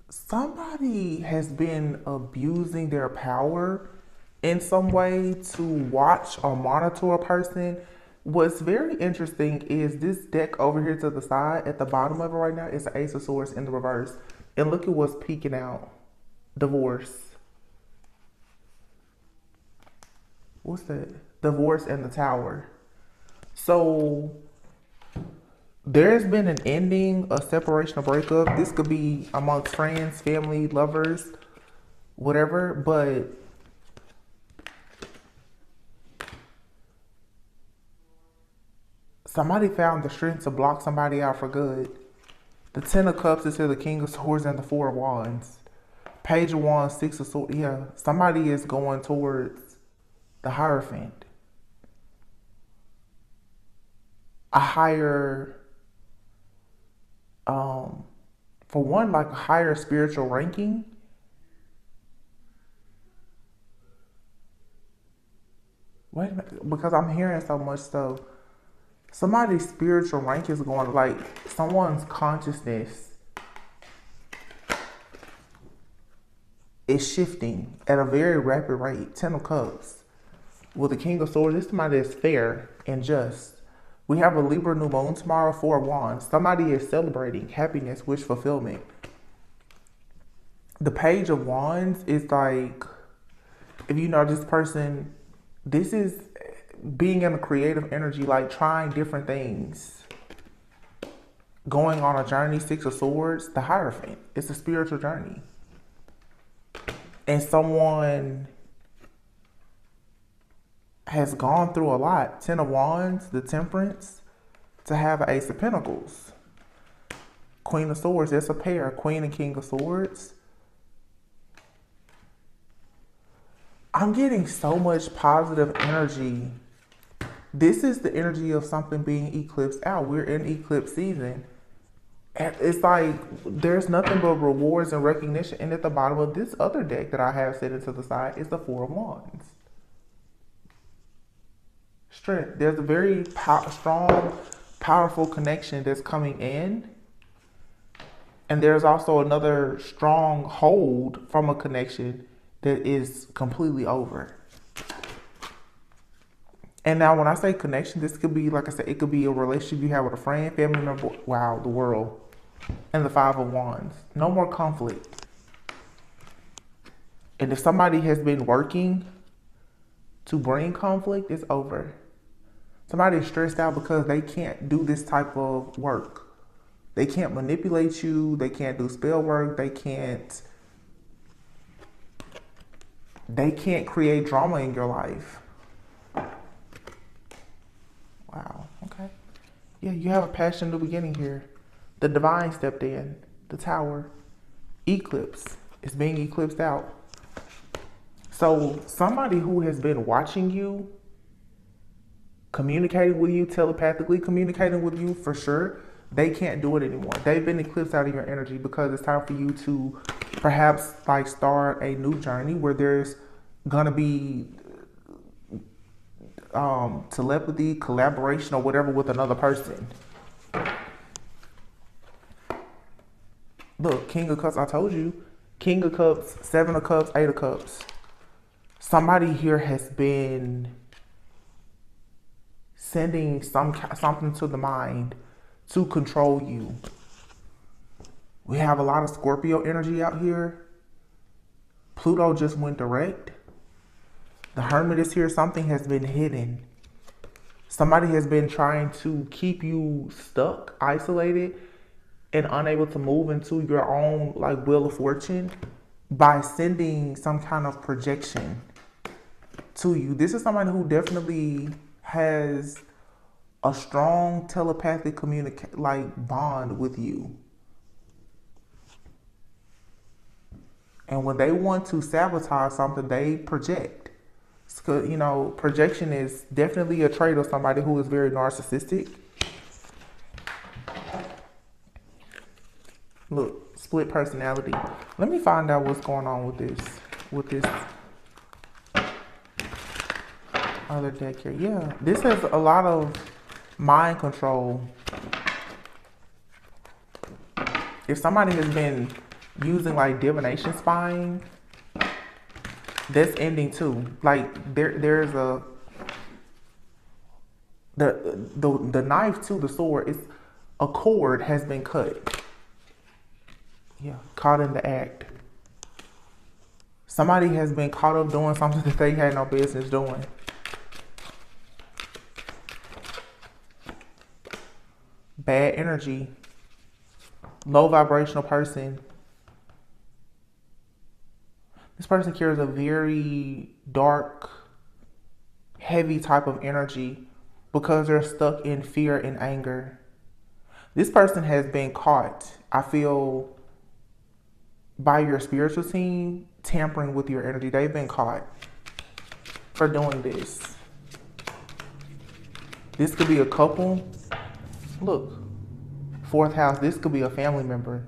Somebody has been abusing their power in some way to watch or monitor a person. What's very interesting is this deck over here to the side at the bottom of it right now is the Ace of Swords in the reverse. And look at what's peeking out. Divorce. What's that? Divorce and the Tower. So there's been an ending, a separation, a breakup. This could be amongst friends, family, lovers, whatever, but somebody found the strength to block somebody out for good. The Ten of Cups is here, the King of Swords, and the Four of Wands. Page of Wands, Six of Swords. Yeah, somebody is going towards the Hierophant. A higher, for one, like a higher spiritual ranking. Wait a minute, because I'm hearing so much stuff. Somebody's spiritual rank is going, like someone's consciousness is shifting at a very rapid rate. Ten of Cups. With the King of Swords, this is somebody that's fair and just. We have a Libra new moon tomorrow, Four of Wands. Somebody is celebrating happiness, wish fulfillment. The Page of Wands is like, if you know this person, this is being in a creative energy, like trying different things. Going on a journey, Six of Swords, the Hierophant. It's a spiritual journey. And someone has gone through a lot. Ten of Wands, the Temperance, to have an Ace of Pentacles. Queen of Swords, that's a pair. Queen and King of Swords. I'm getting so much positive energy. This is the energy of something being eclipsed out. We're in eclipse season. And it's like there's nothing but rewards and recognition. And at the bottom of this other deck that I have set into the side is the Four of Wands. Strength. There's a very strong, powerful connection that's coming in. And there's also another strong hold from a connection that is completely over. And now when I say connection, this could be, like I said, it could be a relationship you have with a friend, family member, wow, the world. And the Five of Wands. No more conflict. And if somebody has been working to bring conflict, it's over. Somebody is stressed out because they can't do this type of work. They can't manipulate you. They can't do spell work. They can't create drama in your life. Wow, okay. Yeah, you have a passion new beginning here. The Divine stepped in. The Tower. Eclipse. It's being eclipsed out. So somebody who has been watching you, communicating with you, telepathically communicating with you for sure, they can't do it anymore. They've been eclipsed out of your energy because it's time for you to perhaps like start a new journey where there's gonna be telepathy, collaboration, or whatever with another person. Look, King of Cups, I told you. King of Cups, Seven of Cups, Eight of Cups. Somebody here has been sending something to the mind to control you. We have a lot of Scorpio energy out here. Pluto just went direct. The Hermit is here. Something has been hidden. Somebody has been trying to keep you stuck, isolated, and unable to move into your own like wheel of fortune by sending some kind of projection to you. This is somebody who definitely has a strong telepathic bond with you. And when they want to sabotage something, they project. So, you know, projection is definitely a trait of somebody who is very narcissistic. Look, split personality. Let me find out what's going on with this other deck here. Yeah, this has a lot of mind control. If somebody has been using like divination spying, that's ending too. Like there's the knife to the sword is a cord has been cut. Yeah, caught in the act. Somebody has been caught up doing something that they had no business doing. Bad energy. Low vibrational person. This person carries a very dark, heavy type of energy because they're stuck in fear and anger. This person has been caught, I feel, by your spiritual team tampering with your energy. They've been caught for doing this. This could be a couple. Look, fourth house, this could be a family member.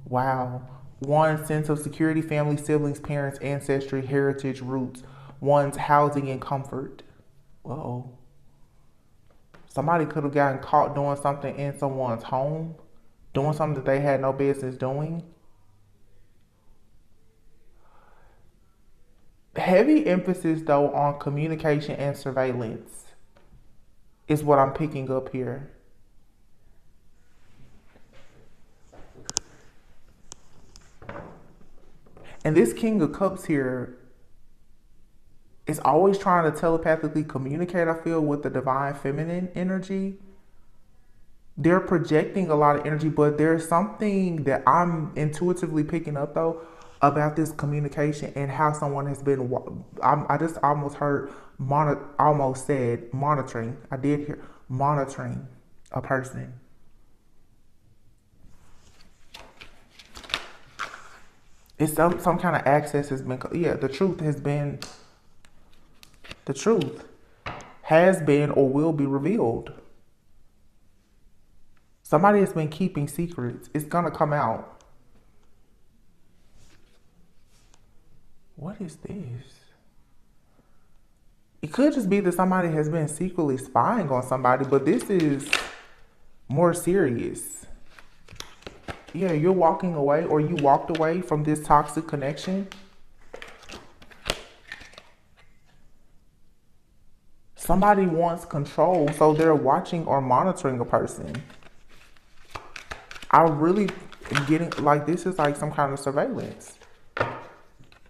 Wow. One, sense of security, family, siblings, parents, ancestry, heritage, roots. One's housing and comfort. Uh-oh. Somebody could have gotten caught doing something in someone's home, doing something that they had no business doing. Heavy emphasis, though, on communication and surveillance is what I'm picking up here. And this King of Cups here is always trying to telepathically communicate, I feel, with the divine feminine energy. They're projecting a lot of energy, but there's something that I'm intuitively picking up, though, about this communication and how someone has been, I just almost heard, almost said monitoring. I did hear monitoring a person. It's some kind of access has been, the truth has been or will be revealed. Somebody has been keeping secrets. It's going to come out. What is this? It could just be that somebody has been secretly spying on somebody, but this is more serious. Yeah, you're walking away, or you walked away from this toxic connection. Somebody wants control, so they're watching or monitoring a person. I really am getting, like, this is like some kind of surveillance.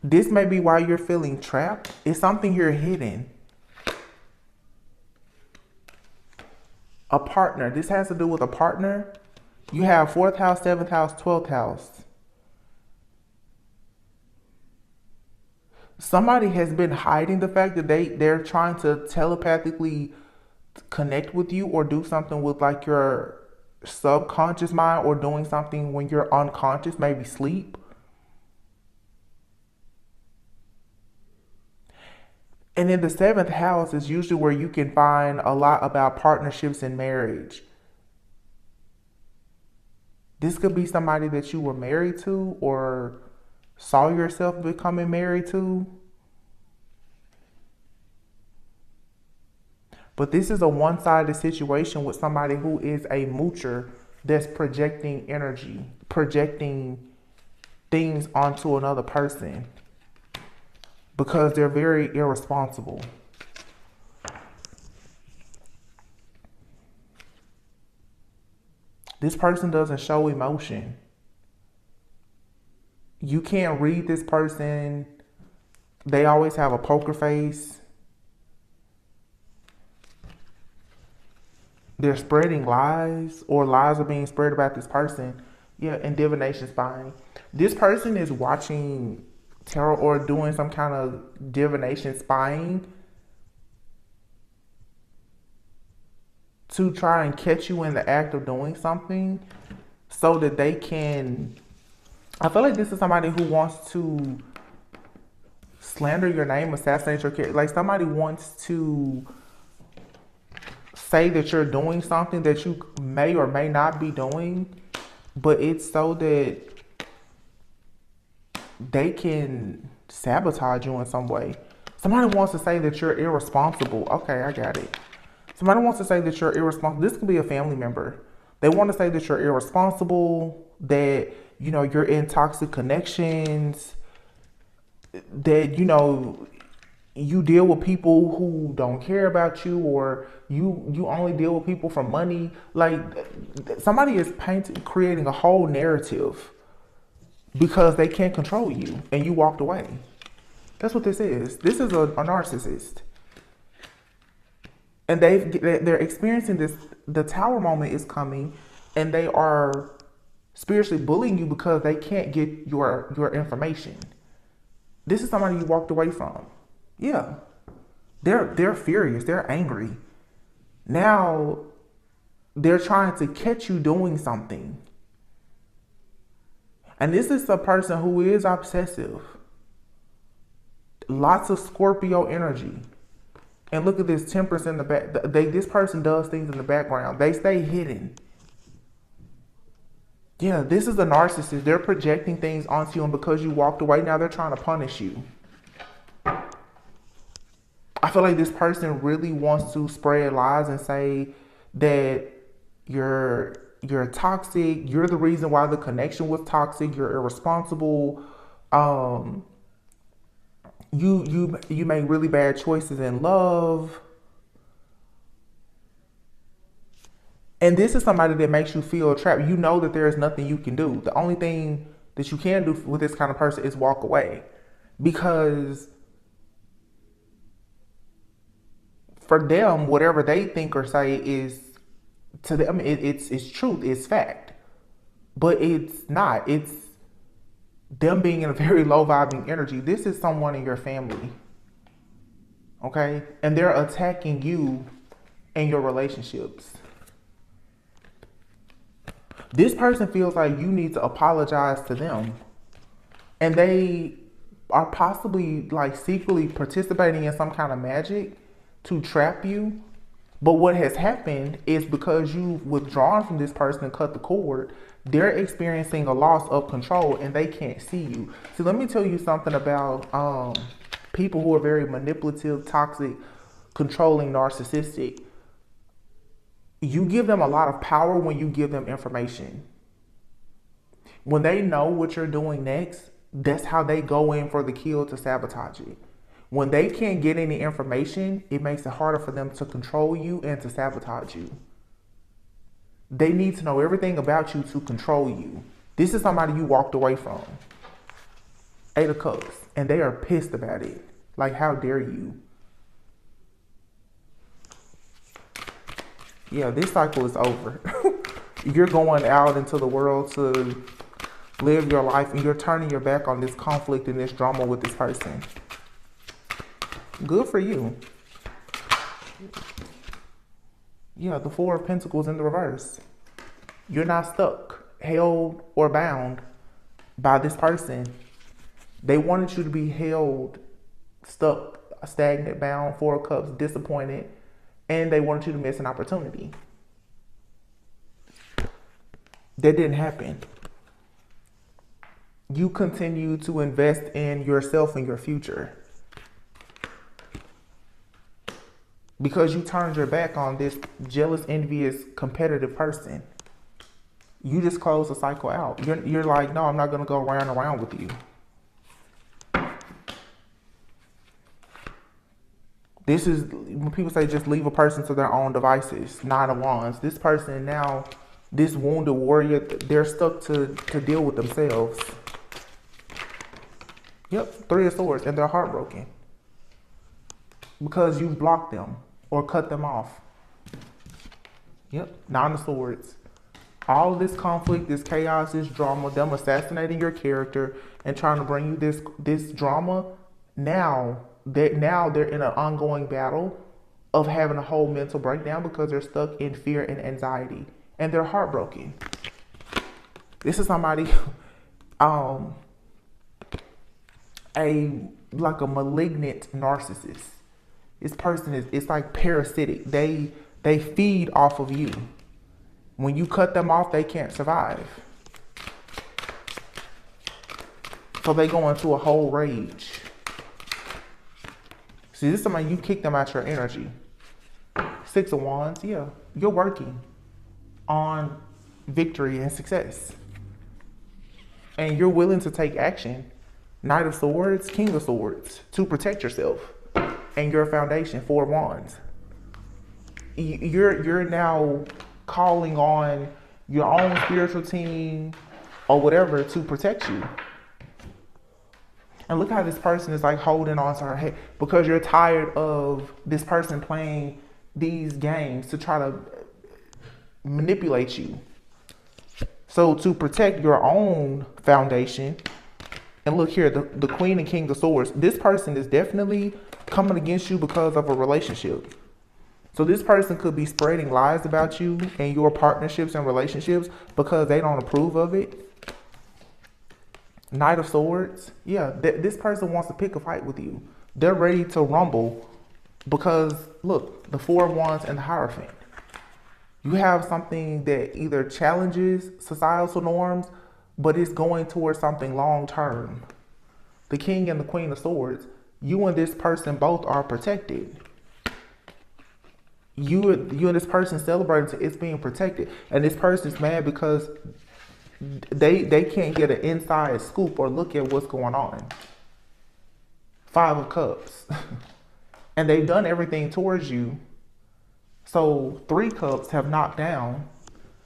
This may be why you're feeling trapped. It's something here hidden. A partner. This has to do with a partner. You have 4th house, 7th house, 12th house. Somebody has been hiding the fact that they're trying to telepathically connect with you or do something with like your subconscious mind, or doing something when you're unconscious, maybe sleep. And in the 7th house is usually where you can find a lot about partnerships and marriage. This could be somebody that you were married to or saw yourself becoming married to. But this is a one-sided situation with somebody who is a moocher that's projecting energy, projecting things onto another person because they're very irresponsible. This person doesn't show emotion. You can't read this person. They always have a poker face. They're spreading lies, or lies are being spread about this person. Yeah, and divination spying. This person is watching tarot or doing some kind of divination spying to try and catch you in the act of doing something so that they can, I feel like this is somebody who wants to slander your name, assassinate your character. Like somebody wants to say that you're doing something that you may or may not be doing, but it's so that they can sabotage you in some way. Somebody wants to say that you're irresponsible. Okay, I got it. Somebody wants to say that you're irresponsible. This could be a family member. They want to say that you're irresponsible, that you know, you're in toxic connections, that, you know, you deal with people who don't care about you, or you only deal with people for money. Like, somebody is creating a whole narrative because they can't control you and you walked away. That's what this is. This is a narcissist. And they're experiencing this. The tower moment is coming, and they are spiritually bullying you because they can't get your information. This is somebody you walked away from. Yeah. They're furious. They're angry. Now they're trying to catch you doing something. And this is a person who is obsessive. Lots of Scorpio energy. And look at this Temperance in the back. This person does things in the background. They stay hidden. Yeah, this is a narcissist. They're projecting things onto you, and because you walked away, now they're trying to punish you. I feel like this person really wants to spread lies and say that you're toxic. You're the reason why the connection was toxic. You're irresponsible. You make really bad choices in love. And this is somebody that makes you feel trapped. You know that there is nothing you can do. The only thing that you can do with this kind of person is walk away, because for them, whatever they think or say is, to them, it's truth, it's fact. But it's not. It's them being in a very low vibing energy. This is someone in your family. Okay? And they're attacking you and your relationships. This person feels like you need to apologize to them. And they are possibly like secretly participating in some kind of magic to trap you. But what has happened is, because you've withdrawn from this person and cut the cord, they're experiencing a loss of control and they can't see you. So let me tell you something about people who are very manipulative, toxic, controlling, narcissistic. You give them a lot of power when you give them information. When they know what you're doing next, that's how they go in for the kill to sabotage it. When they can't get any information, it makes it harder for them to control you and to sabotage you. They need to know everything about you to control you. This is somebody you walked away from. 8 of Cups. And they are pissed about it. Like, how dare you? Yeah, this cycle is over. You're going out into the world to live your life, and you're turning your back on this conflict and this drama with this person. Good for you. Yeah, the 4 of Pentacles in the reverse. You're not stuck, held, or bound by this person. They wanted you to be held, stuck, stagnant, bound, 4 of Cups, disappointed, and they wanted you to miss an opportunity. That didn't happen. You continue to invest in yourself and your future, because you turned your back on this jealous, envious, competitive person. You just close the cycle out. You're like, no, I'm not going to go round and round with you. This is when people say just leave a person to their own devices. 9 of Wands. This person now, this wounded warrior, they're stuck to deal with themselves. Yep, 3 of Swords, and they're heartbroken because you blocked them or cut them off. Yep, 9 of Swords. All of this conflict, this chaos, this drama, them assassinating your character and trying to bring you this drama. Now they're in an ongoing battle of having a whole mental breakdown because they're stuck in fear and anxiety, and they're heartbroken. This is somebody, like a malignant narcissist. This person it's like parasitic. They feed off of you. When you cut them off, they can't survive. So they go into a whole rage. See, this is somebody, you kick them out your energy. 6 of Wands, yeah. You're working on victory and success. and you're willing to take action. Knight of Swords, King of Swords, to protect yourself and your foundation. Four of Wands. You're now calling on your own spiritual team or whatever to protect you. And look how this person is like holding on to her head because you're tired of this person playing these games to try to manipulate you. So to protect your own foundation, and look here, the Queen and King of Swords, this person is definitely coming against you because of a relationship. So this person could be spreading lies about you and your partnerships and relationships because they don't approve of it. Knight of Swords. Yeah, this person wants to pick a fight with you. They're ready to rumble because, look, the Four of Wands and the Hierophant. You have something that either challenges societal norms, but it's going towards something long term. The King and the Queen of Swords. You and this person both are protected. You and this person celebrating it's being protected. And this person's mad because they can't get an inside scoop or look at what's going on. Five of Cups. And they've done everything towards you. So Three Cups have knocked down.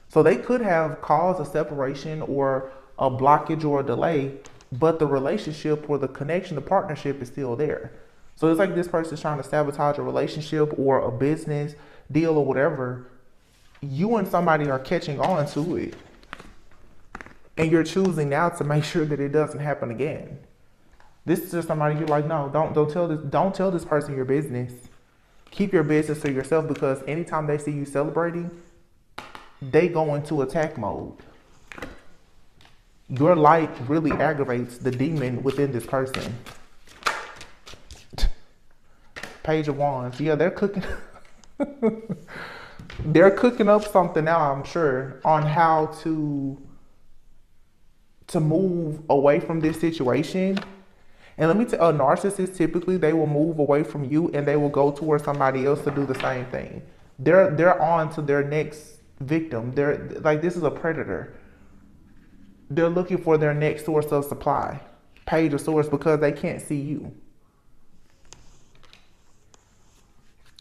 So they could have caused a separation or a blockage or a delay, but the relationship or the connection, the partnership is still there. So it's like this person's trying to sabotage a relationship or a business deal or whatever. You and somebody are catching on to it. And you're choosing now to make sure that it doesn't happen again. This is just somebody you're like, no, don't tell this person your business. Keep your business to yourself because anytime they see you celebrating, they go into attack mode. Your light really aggravates the demon within this person. Page of Wands. Yeah, they're cooking. They're cooking up something now, I'm sure, on how to move away from this situation. And let me tell you, a narcissist, typically they will move away from you and they will go towards somebody else to do the same thing. They're on to their next victim. They're like, this is a predator. They're looking for their next source of supply. Page of Swords, because they can't see you.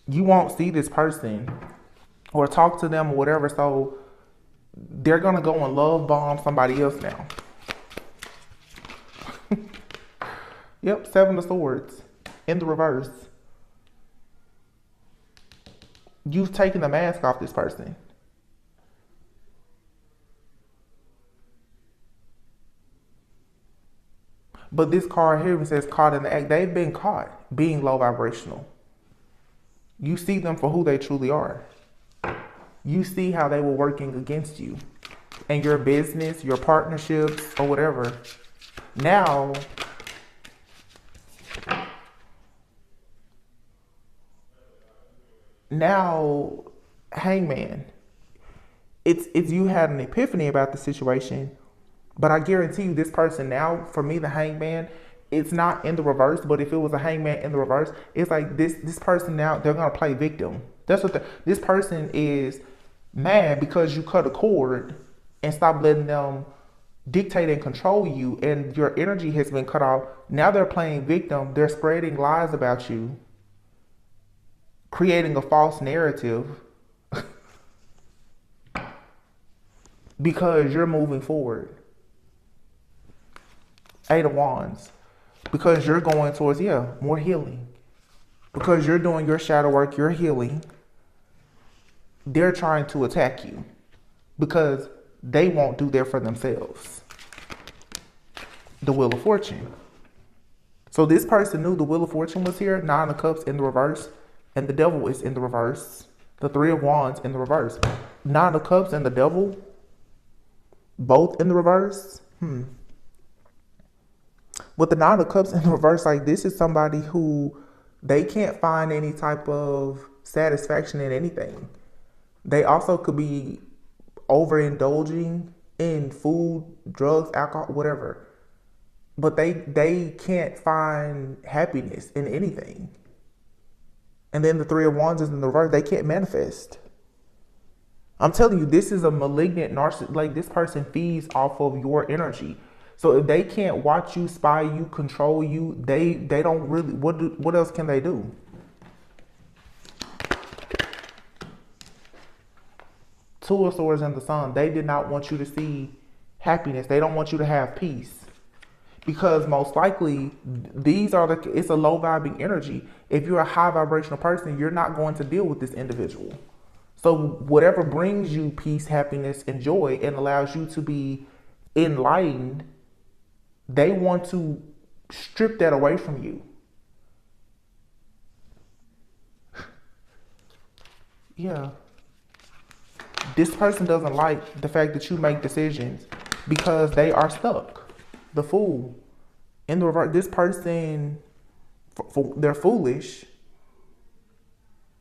You won't see this person or talk to them or whatever, so they're gonna go and love bomb somebody else now. Yep, Seven of Swords in the reverse. You've taken the mask off this person. But this card here says caught in the act. They've been caught being low vibrational. You see them for who they truly are. You see how they were working against you and your business, your partnerships, or whatever. Now, Hangman. It's you had an epiphany about the situation, but I guarantee you this person now, for me, the Hangman, it's not in the reverse, but if it was a Hangman in the reverse, it's like this person now, they're going to play victim. That's what this person is mad because you cut a cord and stop letting them dictate and control you, and your energy has been cut off. Now they're playing victim. They're spreading lies about you, creating a false narrative because you're moving forward. Eight of Wands. Because you're going towards, more healing. Because you're doing your shadow work, you're healing. They're trying to attack you because they won't do that for themselves. The Wheel of Fortune. So this person knew the Wheel of Fortune was here. Nine of Cups in the reverse. And the Devil is in the reverse. The Three of Wands in the reverse. Nine of Cups and the Devil, both in the reverse. With the Nine of Cups in the reverse, like this is somebody who they can't find any type of satisfaction in anything. They also could be overindulging in food, drugs, alcohol, whatever. But they can't find happiness in anything. And then the Three of Wands is in the reverse. They can't manifest. I'm telling you, this is a malignant narcissist. Like this person feeds off of your energy. So if they can't watch you, spy you, control you, they don't really, what else can they do? Two of Swords and the Sun, they did not want you to see happiness. They don't want you to have peace. Because most likely, it's a low vibing energy. If you're a high vibrational person, you're not going to deal with this individual. So whatever brings you peace, happiness, and joy and allows you to be enlightened, they want to strip that away from you. Yeah. This person doesn't like the fact that you make decisions because they are stuck. The Fool. In the reverse, this person, they're foolish,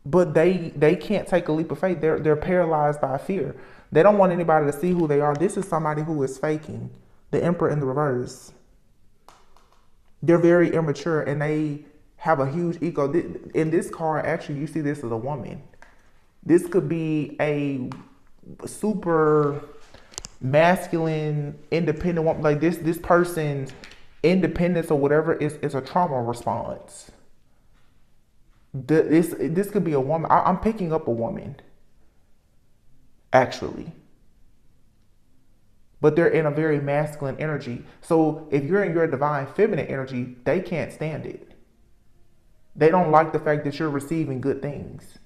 but they can't take a leap of faith. They're paralyzed by fear. They don't want anybody to see who they are. This is somebody who is faking. The Emperor in the reverse. They're very immature and they have a huge ego. In this card, actually, you see this as a woman. This could be a super masculine, independent woman. Like this person's independence or whatever is a trauma response. This could be a woman. I'm picking up a woman, actually. But they're in a very masculine energy. So if you're in your divine feminine energy, they can't stand it. They don't like the fact that you're receiving good things.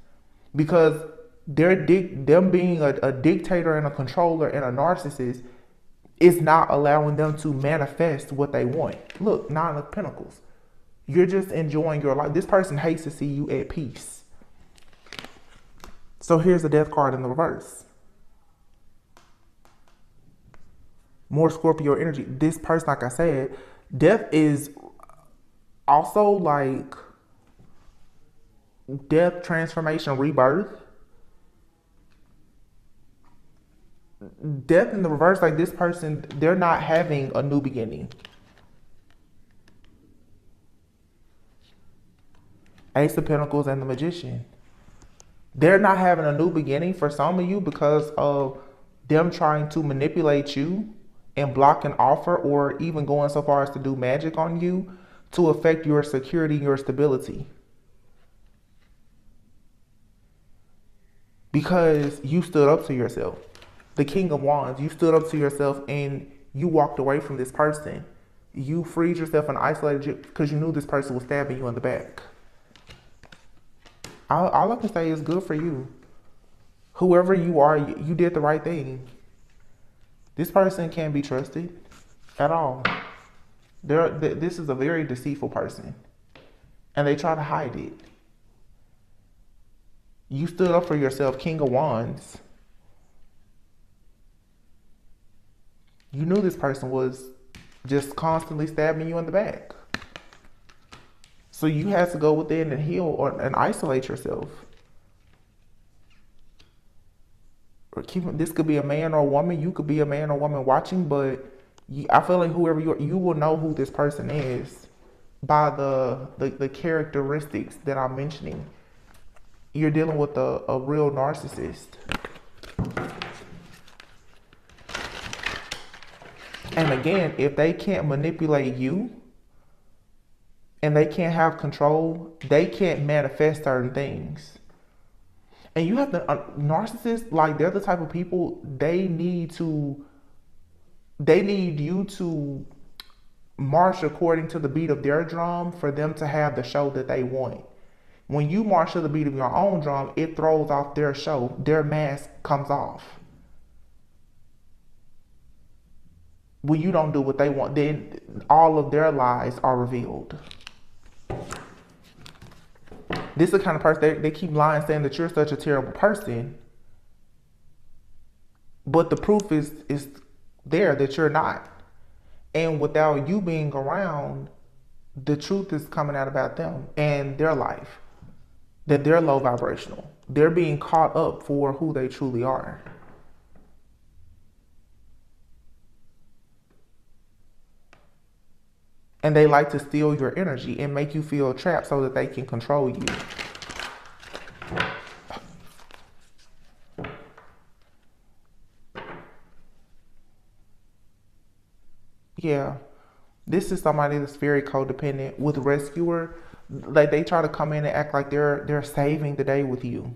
Because them being a dictator and a controller and a narcissist is not allowing them to manifest what they want. Look, Nine of Pentacles. You're just enjoying your life. This person hates to see you at peace. So here's the Death card in the reverse. More Scorpio energy. This person, like I said, death is also like death, transformation, rebirth. Death in the reverse, like this person, they're not having a new beginning. Ace of Pentacles and the Magician. They're not having a new beginning for some of you because of them trying to manipulate you and block an offer, or even going so far as to do magic on you to affect your security, your stability. Because you stood up to yourself. The King of Wands, you stood up to yourself and you walked away from this person. You freed yourself and isolated you because you knew this person was stabbing you in the back. All I can say is good for you. Whoever you are, you did the right thing. This person can't be trusted at all. This is a very deceitful person. And they try to hide it. You stood up for yourself, King of Wands. You knew this person was just constantly stabbing you in the back. So you had to go within and heal and isolate yourself. This could be a man or a woman. You could be a man or woman watching, but I feel like whoever you will know who this person is by the characteristics that I'm mentioning. You're dealing with a real narcissist. And again, if they can't manipulate you and they can't have control, they can't manifest certain things. And you have to, narcissists, like they're the type of people, they need you to march according to the beat of their drum for them to have the show that they want. When you march to the beat of your own drum, it throws off their show. Their mask comes off. When you don't do what they want, then all of their lies are revealed. This is the kind of person, they keep lying saying that you're such a terrible person. But the proof is there that you're not. And without you being around, the truth is coming out about them and their life. That they're low vibrational. They're being caught up for who they truly are. And they like to steal your energy and make you feel trapped so that they can control you. Yeah. This is somebody that's very codependent with rescuer. Like they try to come in and act like they're saving the day with you.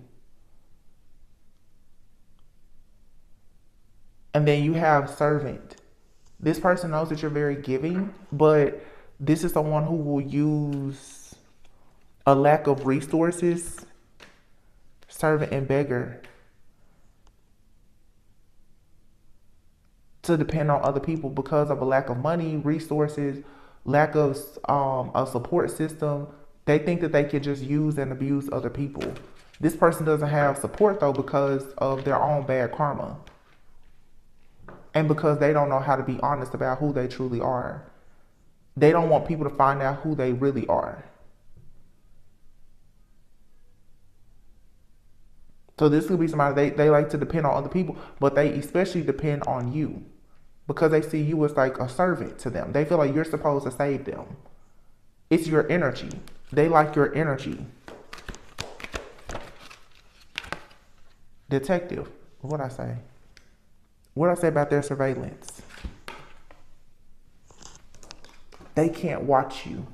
And then you have servant. This person knows that you're very giving, but this is someone who will use a lack of resources, servant and beggar, to depend on other people because of a lack of money, resources, lack of a support system. They think that they can just use and abuse other people. This person doesn't have support though because of their own bad karma and because they don't know how to be honest about who they truly are. They don't want people to find out who they really are. So this could be somebody they like to depend on other people, but they especially depend on you because they see you as like a servant to them. They feel like you're supposed to save them. It's your energy. They like your energy. Detective. What'd I say? What'd I say about their surveillance? They can't watch you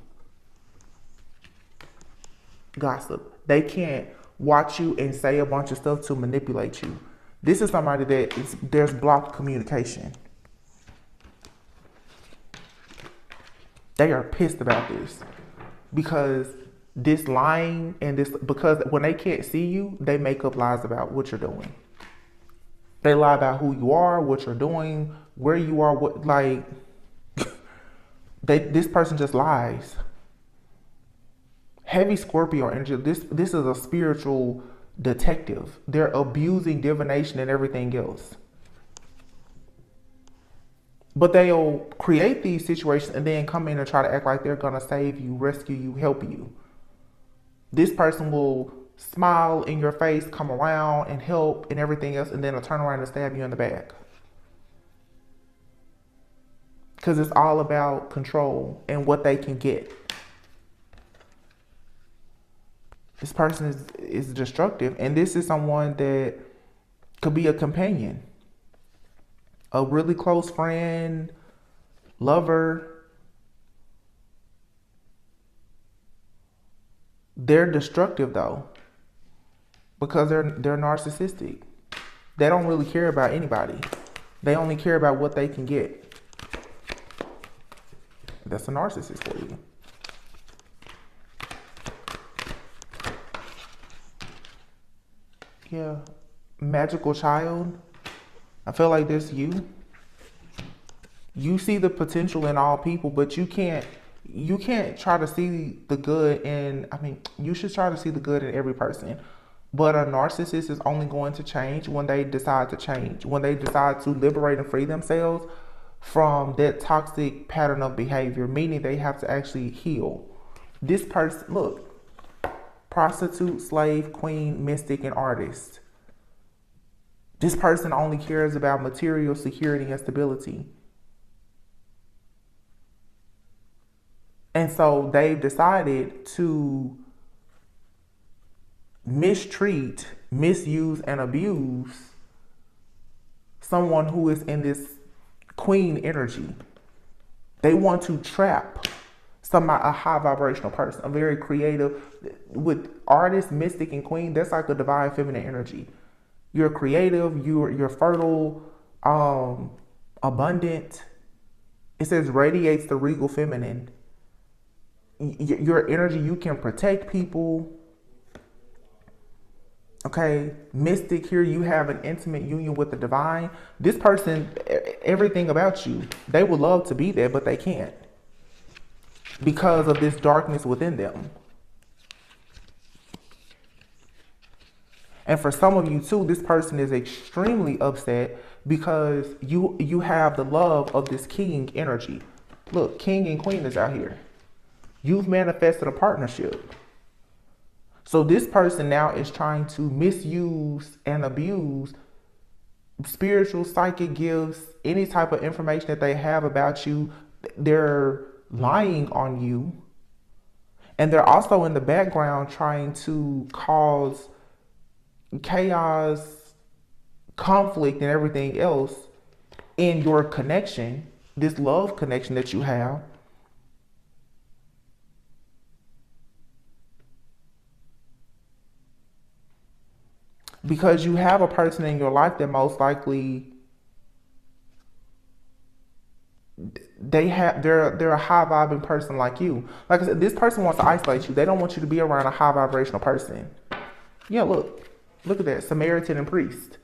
gossip. They can't watch you and say a bunch of stuff to manipulate you. This is somebody there's blocked communication. They are pissed about this because this lying and this, because when they can't see you, they make up lies about what you're doing. They lie about who you are, what you're doing, where you are, what, like, this person just lies. Heavy Scorpio energy. This is a spiritual detective. They're abusing divination and everything else. But they'll create these situations and then come in and try to act like they're gonna save you, rescue you, help you. This person will smile in your face, come around and help and everything else, and then they'll turn around and stab you in the back. Because it's all about control and what they can get. This person is destructive, and this is someone that could be a companion, a really close friend, lover. They're destructive though, because they're narcissistic. They don't really care about anybody. They only care about what they can get. That's a narcissist for you. Yeah. Magical child. I feel like this you. You see the potential in all people, but you can't try to see the good in, you should try to see the good in every person. But a narcissist is only going to change when they decide to change, when they decide to liberate and free themselves from that toxic pattern of behavior, meaning they have to actually heal. This person, look, prostitute, slave, queen, mystic, and artist. This person only cares about material security and stability. And so they've decided to mistreat, misuse, and abuse someone who is in this queen energy. They want to trap a high vibrational person, a very creative, with artist, mystic, and queen. That's like a divine feminine energy. You're creative, you're fertile, abundant. It says radiates the regal feminine. Your energy, you can protect people. Okay, mystic, here you have an intimate union with the divine. This person, everything about you, they would love to be there, but they can't because of this darkness within them. And for some of you too, this person is extremely upset because you have the love of this king energy. Look, king and queen is out here. You've manifested a partnership. So this person now is trying to misuse and abuse spiritual, psychic gifts, any type of information that they have about you. They're lying on you. And they're also in the background trying to cause chaos, conflict, and everything else in your connection this love connection that you have. Because you have a person in your life that most likely they're a high vibing person like you. Like I said, this person wants to isolate you. They don't want you to be around a high vibrational person. Yeah, look at that, Samaritan and priest.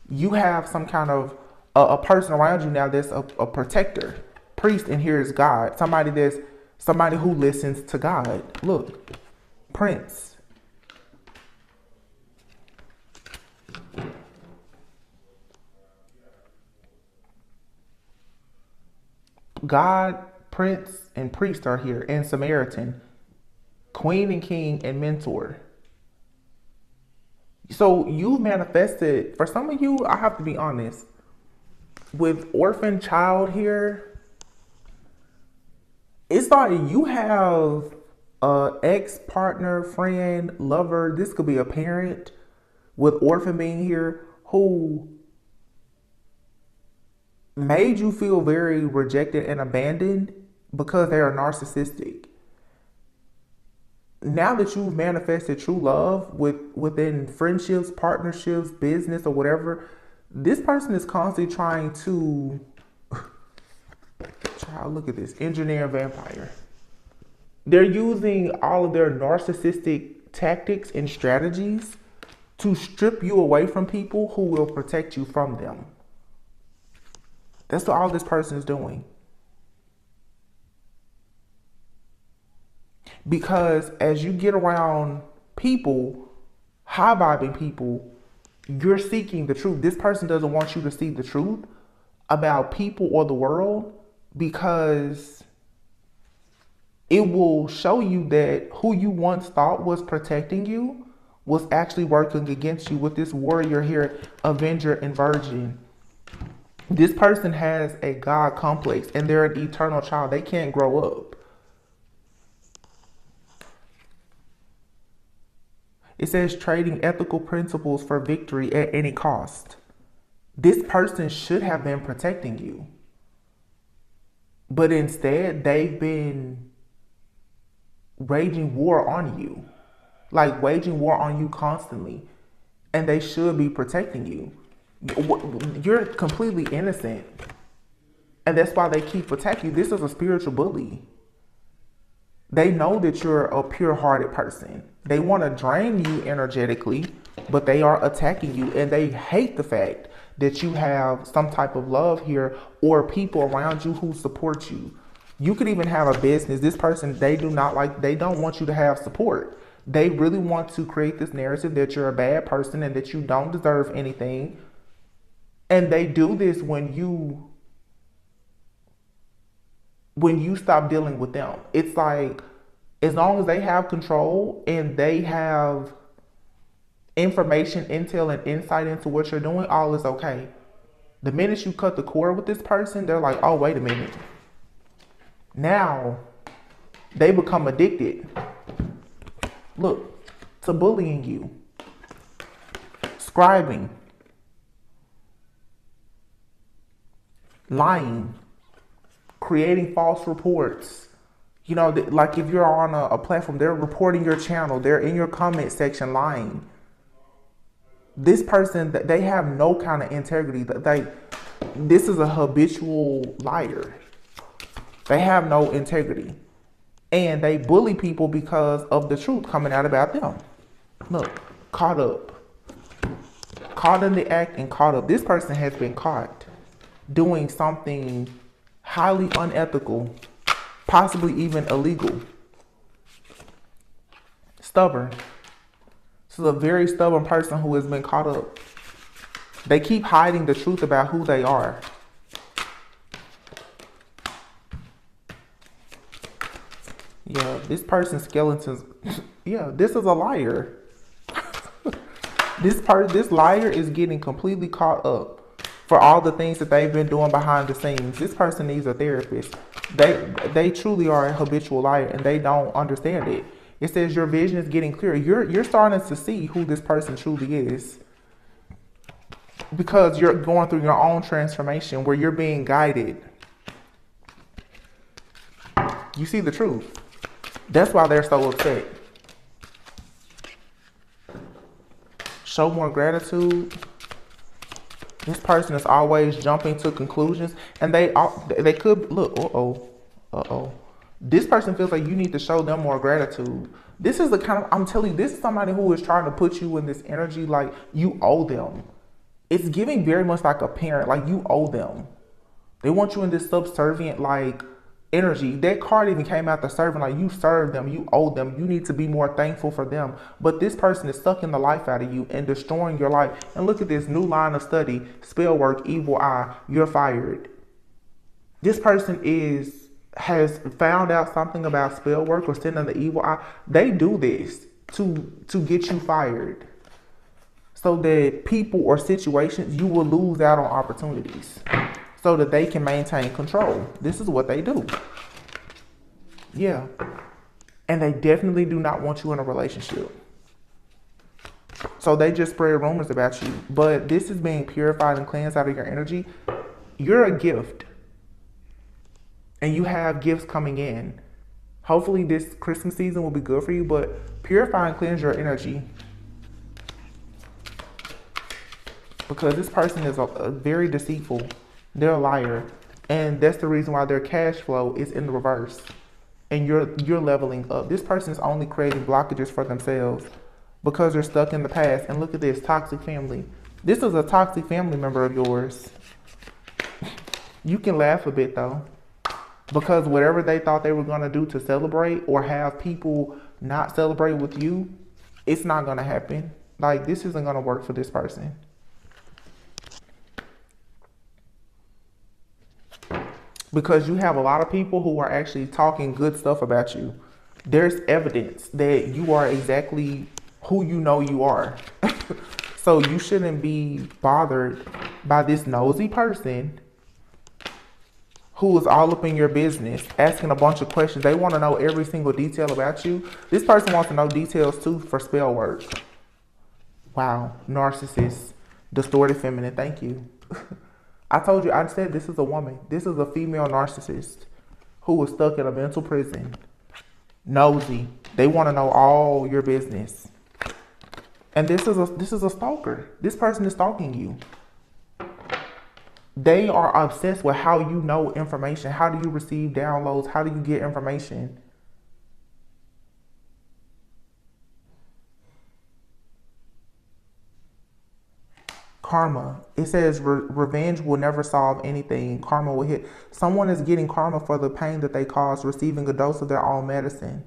You have some kind of a person around you now that's a protector. Priest, and here is God. Somebody who listens to God. Look, Prince. God, Prince, and Priest are here, and Samaritan, Queen and King, and Mentor. So you manifested, for some of you, I have to be honest, with orphan child here, it's like you have a ex-partner, friend, lover, this could be a parent with orphan being here, who made you feel very rejected and abandoned because they are narcissistic. Now that you've manifested true love within friendships, partnerships, business, or whatever, this person is constantly trying to look at this, engineer vampire. They're using all of their narcissistic tactics and strategies to strip you away from people who will protect you from them. That's what all this person is doing. Because as you get around people, high vibing people, you're seeking the truth. This person doesn't want you to see the truth about people or the world, because it will show you that who you once thought was protecting you was actually working against you with this warrior here, Avenger and Virgin. This person has a God complex and they're an eternal child. They can't grow up. It says trading ethical principles for victory at any cost. This person should have been protecting you. But instead, they've been waging war on you. Like waging war on you constantly. And they should be protecting you. You're completely innocent. And that's why they keep attacking you. This is a spiritual bully. They know that you're a pure-hearted person. They want to drain you energetically, but they are attacking you. And they hate the fact that you have some type of love here or people around you who support you. You could even have a business. This person, they don't want you to have support. They really want to create this narrative that you're a bad person and that you don't deserve anything. And they do this when you stop dealing with them. It's like, as long as they have control and they have information, intel, and insight into what you're doing, all is okay. The minute you cut the cord with this person, they're like, oh, wait a minute. Now, they become addicted. Look, to bullying you, scribing, lying, creating false reports. You know, like if you're on a platform, they're reporting your channel. They're in your comment section lying. This person, they have no kind of integrity. This is a habitual liar. They have no integrity. And they bully people because of the truth coming out about them. Look, caught up. Caught in the act and caught up. This person has been caught doing something highly unethical, possibly even illegal. Stubborn. This is a very stubborn person who has been caught up. They keep hiding the truth about who they are. Yeah, this person's skeletons. Yeah, this is a liar. This liar is getting completely caught up for all the things that they've been doing behind the scenes. This person needs a therapist. They truly are a habitual liar and they don't understand it. It says your vision is getting clearer. You're starting to see who this person truly is. because you're going through your own transformation where you're being guided. You see the truth. That's why they're so upset. Show more gratitude. This person is always jumping to conclusions, and they could look. This person feels like you need to show them more gratitude. This is the kind of, I'm telling you, this is somebody who is trying to put you in this energy like you owe them. It's giving very much like a parent, like you owe them. They want you in this subservient like energy. That card even came out the servant, like you serve them, you owe them, you need to be more thankful for them. But this person is sucking the life out of you and destroying your life. And look at this new line of study, spell work, evil eye, you're fired. This person has found out something about spell work or sending the evil eye. They do this to get you fired, so that people or situations, you will lose out on opportunities so that they can maintain control. This is what they do. Yeah. And they definitely do not want you in a relationship. So they just spread rumors about you. But this is being purified and cleansed out of your energy. You're a gift. And you have gifts coming in. Hopefully this Christmas season will be good for you, but purify and cleanse your energy. Because this person is a very deceitful. They're a liar. And that's the reason why their cash flow is in the reverse. And you're leveling up. This person is only creating blockages for themselves because they're stuck in the past. And look at this, toxic family. This is a toxic family member of yours. You can laugh a bit though. Because whatever they thought they were going to do to celebrate or have people not celebrate with you, it's not going to happen. Like, this isn't going to work for this person. Because you have a lot of people who are actually talking good stuff about you. There's evidence that you are exactly who you know you are. So you shouldn't be bothered by this nosy person who is all up in your business, asking a bunch of questions. They want to know every single detail about you. This person wants to know details too for spell work. Wow, narcissist, distorted feminine, thank you. I told you, I said this is a woman. This is a female narcissist who is stuck in a mental prison. Nosy. They want to know all your business. And this is a stalker. This person is stalking you. They are obsessed with how you know information. How do you receive downloads? How do you get information? Karma. It says revenge will never solve anything. Karma will hit. Someone is getting karma for the pain that they caused, receiving a dose of their own medicine.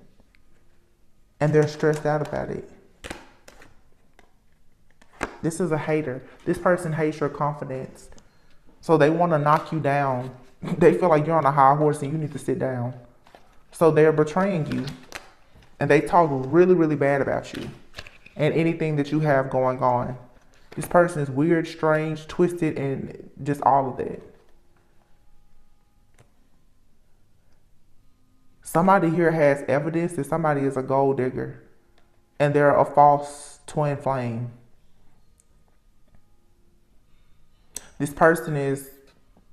And they're stressed out about it. This is a hater. This person hates your confidence. So they want to knock you down. They feel like you're on a high horse and you need to sit down. So they're betraying you. And they talk really, really bad about you and anything that you have going on. This person is weird, strange, twisted, and just all of that. Somebody here has evidence that somebody is a gold digger. And they're a false twin flame. This person is,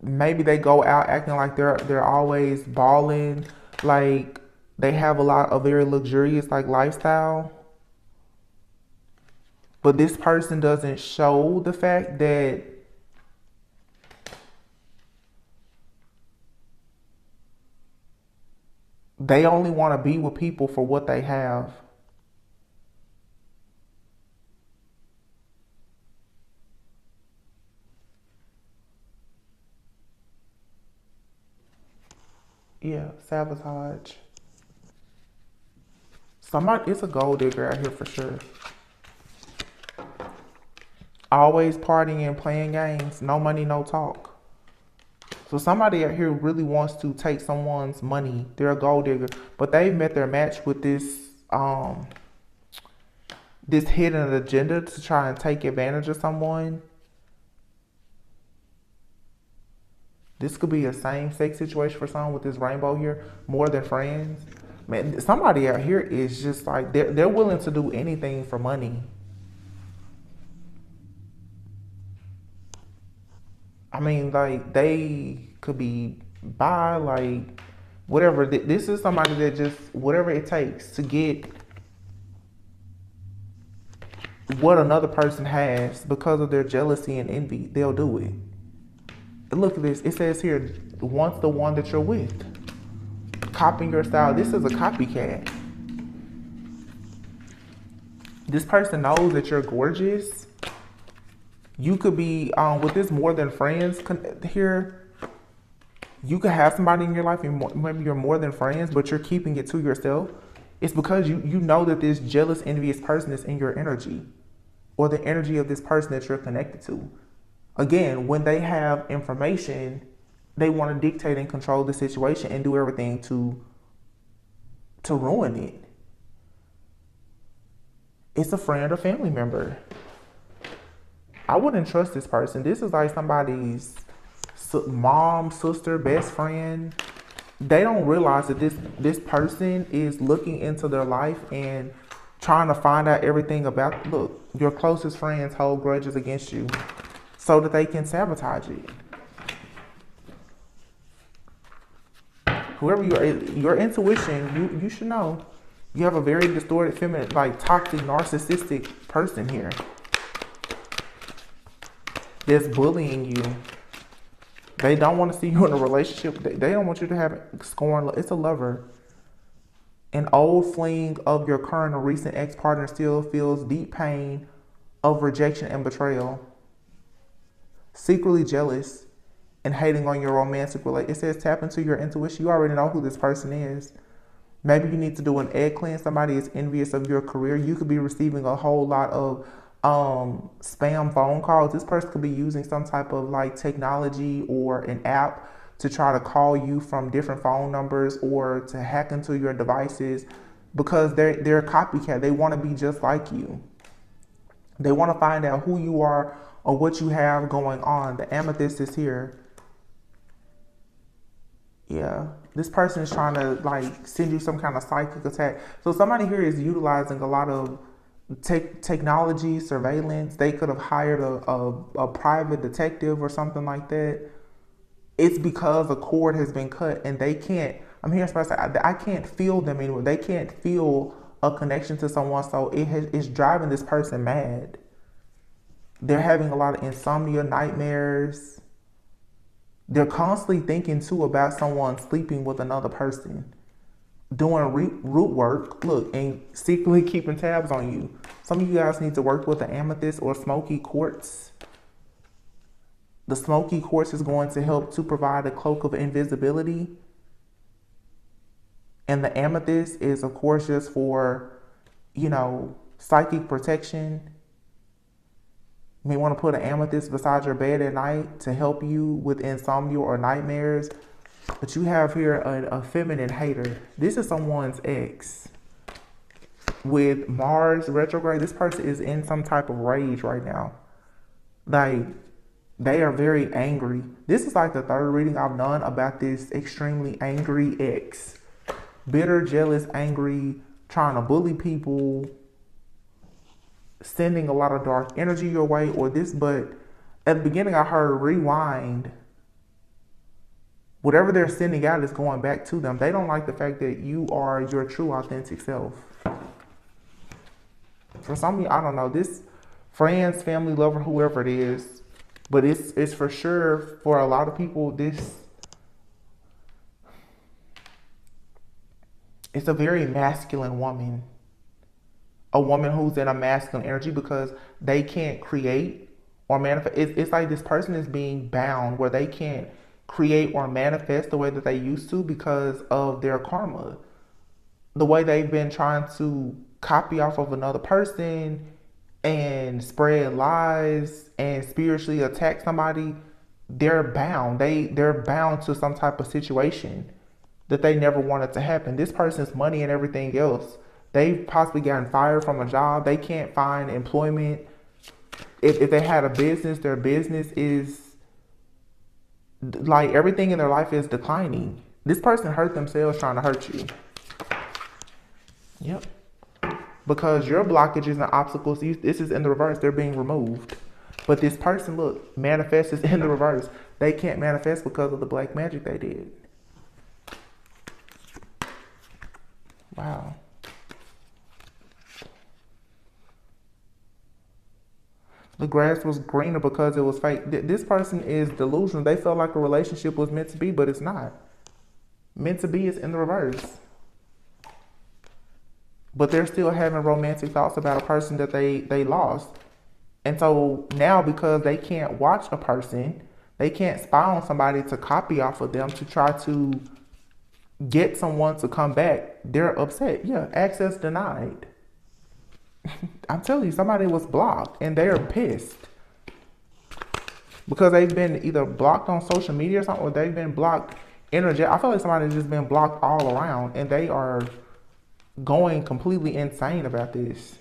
maybe they go out acting like they're always balling, like they have a very luxurious like lifestyle. But this person doesn't show the fact that they only want to be with people for what they have. Yeah, sabotage. Somebody, it's a gold digger out here for sure. Always partying and playing games. No money, no talk. So somebody out here really wants to take someone's money. They're a gold digger. But they've met their match with this this hidden agenda to try and take advantage of someone. This could be a same-sex situation for someone with this rainbow here, more than friends. Man, somebody out here is just like, they're willing to do anything for money. I mean, like, they could be bi, like, whatever. This is somebody that just, whatever it takes to get what another person has because of their jealousy and envy, they'll do it. And look at this. It says here, wants the one that you're with. Copying your style. This is a copycat. This person knows that you're gorgeous. You could be, with this more than friends here, you could have somebody in your life, and maybe you're more than friends, but you're keeping it to yourself. It's because you know that this jealous, envious person is in your energy, or the energy of this person that you're connected to. Again, when they have information, they want to dictate and control the situation and do everything to ruin it. It's a friend or family member. I wouldn't trust this person. This is like somebody's mom, sister, best friend. They don't realize that this person is looking into their life and trying to find out everything about. Look, your closest friends hold grudges against you so that they can sabotage it. Whoever you are, your intuition, you should know. You have a very distorted, feminine, like toxic, narcissistic person here that's bullying you. They don't want to see you in a relationship. They don't want you to have scorn. It's a lover. An old fling of your current or recent ex-partner still feels deep pain of rejection and betrayal. Secretly jealous and hating on your romantic relationship. It says tap into your intuition. You already know who this person is. Maybe you need to do an egg cleanse. Somebody is envious of your career. You could be receiving a whole lot of spam phone calls. This person could be using some type of like technology or an app to try to call you from different phone numbers or to hack into your devices because they're a copycat. They want to be just like you. They want to find out who you are or what you have going on. The amethyst is here. Yeah, this person is trying to like send you some kind of psychic attack. So somebody here is utilizing a lot of technology, surveillance. They could have hired a private detective or something like that. It's because a cord has been cut and they can't, I'm hearing somebody say, I can't feel them anymore. They can't feel a connection to someone. So it's driving this person mad. They're having a lot of insomnia, nightmares. They're constantly thinking too about someone sleeping with another person, doing root work, look, and secretly keeping tabs on you. Some of you guys need to work with the amethyst or smoky quartz. The smoky quartz is going to help to provide a cloak of invisibility. And the amethyst is, of course, just for, psychic protection. You may want to put an amethyst beside your bed at night to help you with insomnia or nightmares. But you have here a feminine hater. This is someone's ex. With Mars retrograde, this person is in some type of rage right now. Like, they are very angry. This is like the third reading I've done about this extremely angry ex. Bitter, jealous, angry, trying to bully people, sending a lot of dark energy your way or this. But at the beginning I heard rewind. Whatever they're sending out is going back to them. They don't like the fact that you are your true authentic self. For some of you, I don't know, this friends, family, lover, whoever it is, but it's for sure for a lot of people, it's a very masculine woman. A woman who's in a masculine energy because they can't create or manifest. It's like this person is being bound where they can't create or manifest the way that they used to because of their karma. The way they've been trying to copy off of another person and spread lies and spiritually attack somebody, they're bound. They're bound to some type of situation that they never wanted to happen. This person's money and everything else, they've possibly gotten fired from a job. They can't find employment. If they had a business, their business is like everything in their life is declining. This person hurt themselves trying to hurt you. Yep. Because your blockages and obstacles, this is in the reverse, they're being removed. But this person, look, manifests in the reverse. They can't manifest because of the black magic they did. Wow. The grass was greener because it was fake. This person is delusional. They felt like a relationship was meant to be, but it's not. Meant to be is in the reverse. But they're still having romantic thoughts about a person that they lost. And so now, because they can't watch a person, they can't spy on somebody to copy off of them to try to get someone to come back, they're upset. Yeah, access denied. I'm telling you, somebody was blocked and they're pissed. Because they've been either blocked on social media or something, or they've been blocked energetic. I feel like somebody's just been blocked all around and they are going completely insane about this.